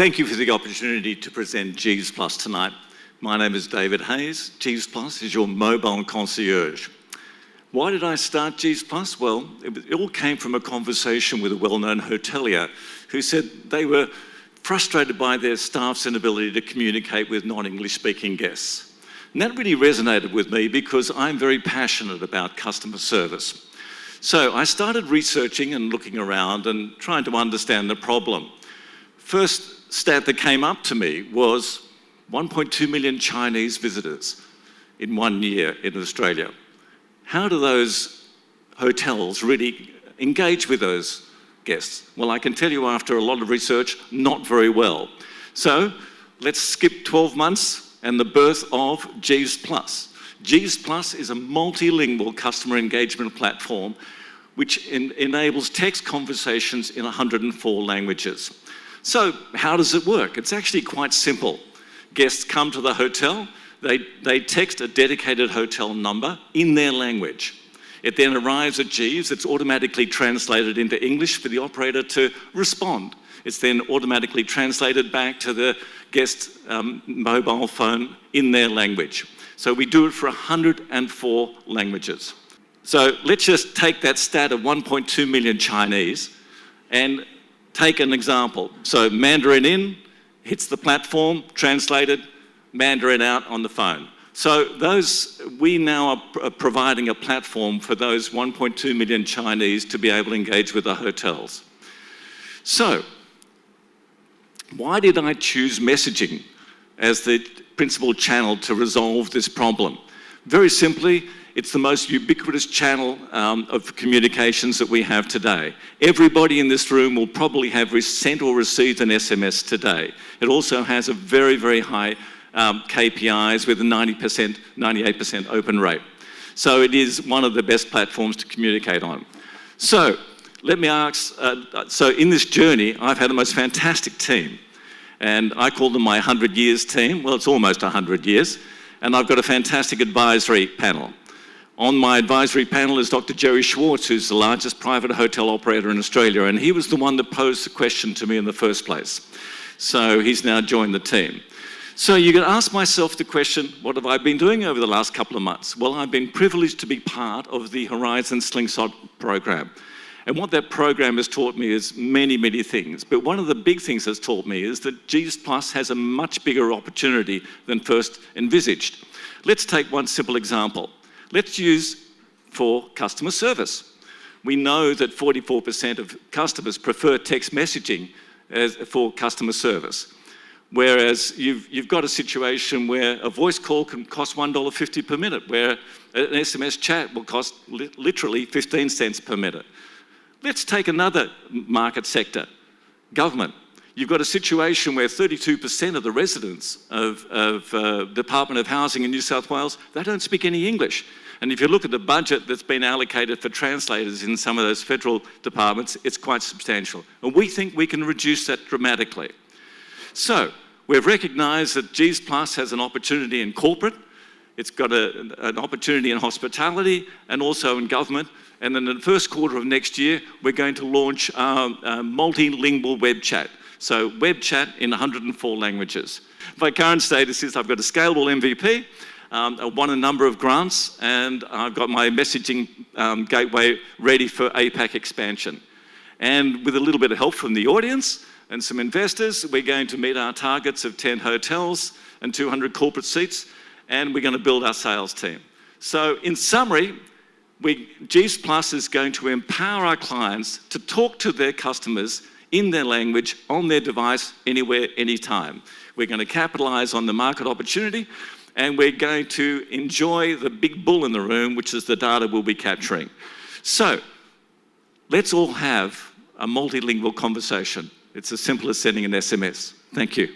Thank you for the opportunity to present Jeeves.Plus tonight. My name is David Hayes. Jeeves.Plus is your mobile concierge. Why did I start Jeeves.Plus? Well, it all came from a conversation with a well-known hotelier who said they were frustrated by their staff's inability to communicate with non-English speaking guests. And that really resonated with me because I'm very passionate about customer service. So I started researching and looking around and trying to understand the problem. First stat that came up to me was 1.2 million Chinese visitors in 1 year in Australia. How do those hotels really engage with those guests? Well, I can tell you after a lot of research, not very well. So let's skip 12 months and the birth of Jeeves.Plus. Jeeves.Plus is a multilingual customer engagement platform which enables text conversations in 104 languages. So how does it work? It's actually quite simple. Guests come to the hotel, they text a dedicated hotel number in their language. It then arrives at Jeeves, it's automatically translated into English for the operator to respond. It's then automatically translated back to the guest's mobile phone in their language. So we do it for 104 languages. So let's just take that stat of 1.2 million Chinese and take an example. So Mandarin in, hits the platform, translated, Mandarin out on the phone. So we now are providing a platform for those 1.2 million Chinese to be able to engage with the hotels. So, why did I choose messaging as the principal channel to resolve this problem? Very simply, it's the most ubiquitous channel of communications that we have today. Everybody in this room will probably have sent or received an SMS today. It also has a very, very high KPIs with a 90%, 98% open rate. So it is one of the best platforms to communicate on. So let me ask, so in this journey, I've had the most fantastic team. And I call them my 100 years team. Well, it's almost 100 years. And I've got a fantastic advisory panel. On my advisory panel is Dr. Jerry Schwartz, who's the largest private hotel operator in Australia, and he was the one that posed the question to me in the first place. So he's now joined the team. So you can ask myself the question, what have I been doing over the last couple of months? Well, I've been privileged to be part of the Horizon Slingshot program. And what that program has taught me is many, many things. But one of the big things it's taught me is that Jeeves.Plus has a much bigger opportunity than first envisaged. Let's take one simple example. Let's use for customer service. We know that 44% of customers prefer text messaging for customer service. Whereas you've got a situation where a voice call can cost $1.50 per minute, where an SMS chat will cost literally 15 cents per minute. Let's take another market sector, government. You've got a situation where 32% of the residents of Department of Housing in New South Wales, they don't speak any English. And if you look at the budget that's been allocated for translators in some of those federal departments, it's quite substantial. And we think we can reduce that dramatically. So we've recognised that Jeeves.Plus has an opportunity in corporate, it's got an opportunity in hospitality and also in government. And then in the first quarter of next year, we're going to launch multilingual web chat. So web chat in 104 languages. My current status is I've got a scalable MVP, I won a number of grants, and I've got my messaging gateway ready for APAC expansion. And with a little bit of help from the audience and some investors, we're going to meet our targets of 10 hotels and 200 corporate seats, and we're going to build our sales team. So in summary, Jeeves.Plus is going to empower our clients to talk to their customers in their language, on their device, anywhere, anytime. We're going to capitalise on the market opportunity, and we're going to enjoy the big bull in the room, which is the data we'll be capturing. So let's all have a multilingual conversation. It's as simple as sending an SMS. Thank you.